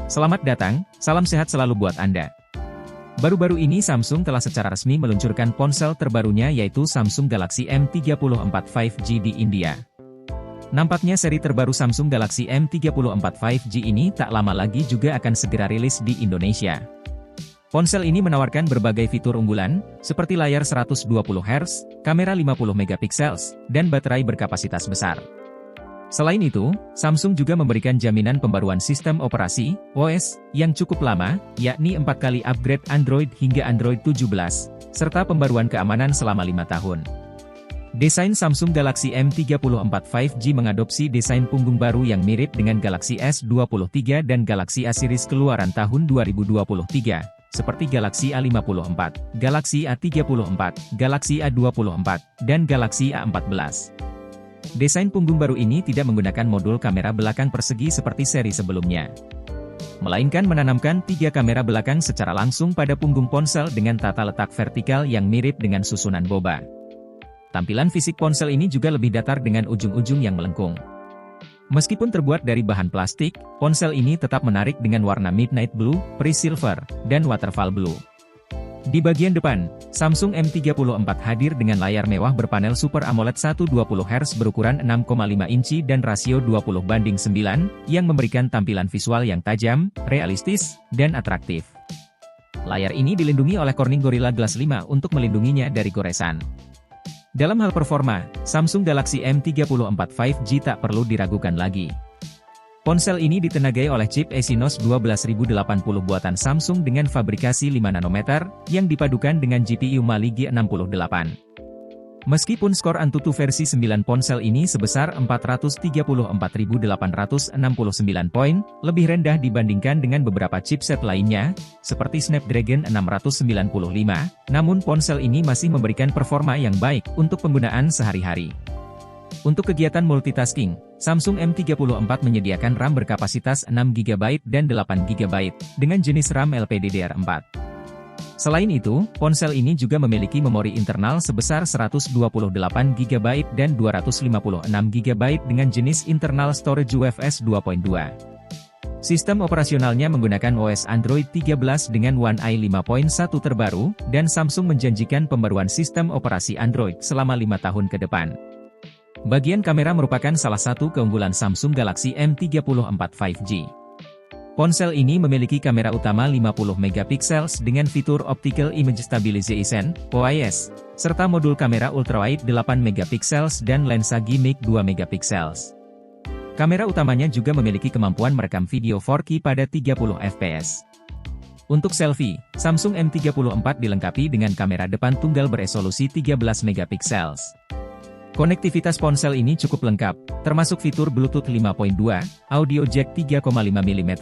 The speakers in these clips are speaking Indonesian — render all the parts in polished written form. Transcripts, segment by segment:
Selamat datang, salam sehat selalu buat Anda. Baru-baru ini Samsung telah secara resmi meluncurkan ponsel terbarunya yaitu Samsung Galaxy M34 5G di India. Nampaknya seri terbaru Samsung Galaxy M34 5G ini tak lama lagi juga akan segera rilis di Indonesia. Ponsel ini menawarkan berbagai fitur unggulan, seperti layar 120Hz, kamera 50MP, dan baterai berkapasitas besar. Selain itu, Samsung juga memberikan jaminan pembaruan sistem operasi, OS, yang cukup lama, yakni 4 kali upgrade Android hingga Android 17, serta pembaruan keamanan selama 5 tahun. Desain Samsung Galaxy M34 5G mengadopsi desain punggung baru yang mirip dengan Galaxy S23 dan Galaxy A series keluaran tahun 2023, seperti Galaxy A54, Galaxy A34, Galaxy A24, dan Galaxy A14. Desain punggung baru ini tidak menggunakan modul kamera belakang persegi seperti seri sebelumnya, melainkan menanamkan 3 kamera belakang secara langsung pada punggung ponsel dengan tata letak vertikal yang mirip dengan susunan boba. Tampilan fisik ponsel ini juga lebih datar dengan ujung-ujung yang melengkung. Meskipun terbuat dari bahan plastik, ponsel ini tetap menarik dengan warna midnight blue, pearl silver, dan waterfall blue. Di bagian depan, Samsung M34 hadir dengan layar mewah berpanel Super AMOLED 120Hz berukuran 6,5 inci dan rasio 20:9, yang memberikan tampilan visual yang tajam, realistis, dan atraktif. Layar ini dilindungi oleh Corning Gorilla Glass 5 untuk melindunginya dari goresan. Dalam hal performa, Samsung Galaxy M34 5G tak perlu diragukan lagi. Ponsel ini ditenagai oleh chip Exynos 12080 buatan Samsung dengan fabrikasi 5 nanometer, yang dipadukan dengan GPU Mali G68. Meskipun skor Antutu versi 9 ponsel ini sebesar 434.869 poin, lebih rendah dibandingkan dengan beberapa chipset lainnya, seperti Snapdragon 695, namun ponsel ini masih memberikan performa yang baik untuk penggunaan sehari-hari. Untuk kegiatan multitasking, Samsung M34 menyediakan RAM berkapasitas 6GB dan 8GB, dengan jenis RAM LPDDR4. Selain itu, ponsel ini juga memiliki memori internal sebesar 128GB dan 256GB dengan jenis internal storage UFS 2.2. Sistem operasionalnya menggunakan OS Android 13 dengan One UI 5.1 terbaru, dan Samsung menjanjikan pembaruan sistem operasi Android selama 5 tahun ke depan. Bagian kamera merupakan salah satu keunggulan Samsung Galaxy M34 5G. Ponsel ini memiliki kamera utama 50MP dengan fitur Optical Image Stabilization (OIS), serta modul kamera ultrawide 8MP dan lensa gimmick 2MP. Kamera utamanya juga memiliki kemampuan merekam video 4K pada 30fps. Untuk selfie, Samsung M34 dilengkapi dengan kamera depan tunggal beresolusi 13MP. Konektivitas ponsel ini cukup lengkap, termasuk fitur Bluetooth 5.2, audio jack 3,5mm,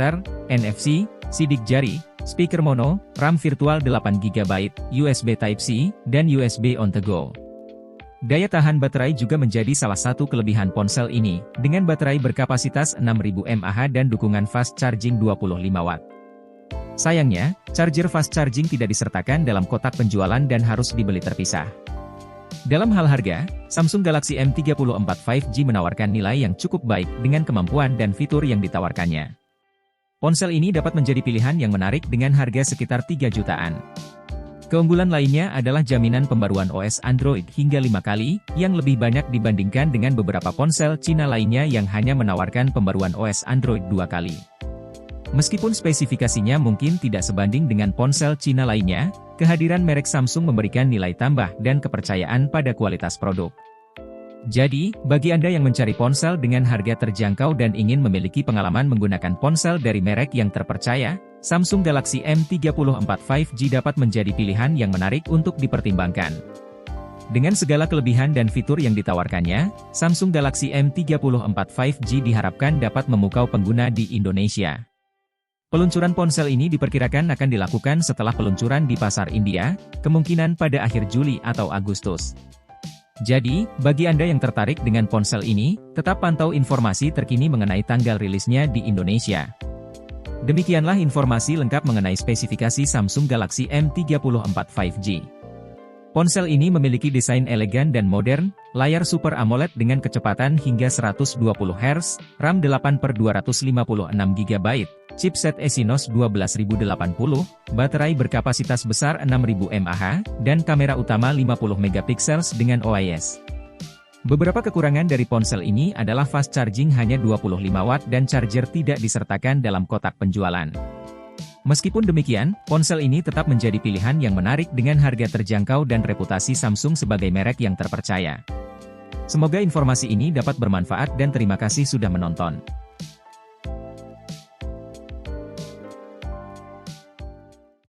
NFC, sidik jari, speaker mono, RAM virtual 8GB, USB Type-C, dan USB on the go. Daya tahan baterai juga menjadi salah satu kelebihan ponsel ini, dengan baterai berkapasitas 6000 mAh dan dukungan fast charging 25W. Sayangnya, charger fast charging tidak disertakan dalam kotak penjualan dan harus dibeli terpisah. Dalam hal harga, Samsung Galaxy M34 5G menawarkan nilai yang cukup baik dengan kemampuan dan fitur yang ditawarkannya. Ponsel ini dapat menjadi pilihan yang menarik dengan harga sekitar 3 jutaan. Keunggulan lainnya adalah jaminan pembaruan OS Android hingga 5 kali, yang lebih banyak dibandingkan dengan beberapa ponsel Cina lainnya yang hanya menawarkan pembaruan OS Android 2 kali. Meskipun spesifikasinya mungkin tidak sebanding dengan ponsel Cina lainnya, kehadiran merek Samsung memberikan nilai tambah dan kepercayaan pada kualitas produk. Jadi, bagi Anda yang mencari ponsel dengan harga terjangkau dan ingin memiliki pengalaman menggunakan ponsel dari merek yang terpercaya, Samsung Galaxy M34 5G dapat menjadi pilihan yang menarik untuk dipertimbangkan. Dengan segala kelebihan dan fitur yang ditawarkannya, Samsung Galaxy M34 5G diharapkan dapat memukau pengguna di Indonesia. Peluncuran ponsel ini diperkirakan akan dilakukan setelah peluncuran di pasar India, kemungkinan pada akhir Juli atau Agustus. Jadi, bagi Anda yang tertarik dengan ponsel ini, tetap pantau informasi terkini mengenai tanggal rilisnya di Indonesia. Demikianlah informasi lengkap mengenai spesifikasi Samsung Galaxy M34 5G. Ponsel ini memiliki desain elegan dan modern, layar Super AMOLED dengan kecepatan hingga 120Hz, RAM 8/256GB, chipset Exynos 12080, baterai berkapasitas besar 6000 mAh, dan kamera utama 50 megapiksel dengan OIS. Beberapa kekurangan dari ponsel ini adalah fast charging hanya 25 watt dan charger tidak disertakan dalam kotak penjualan. Meskipun demikian, ponsel ini tetap menjadi pilihan yang menarik dengan harga terjangkau dan reputasi Samsung sebagai merek yang terpercaya. Semoga informasi ini dapat bermanfaat dan terima kasih sudah menonton.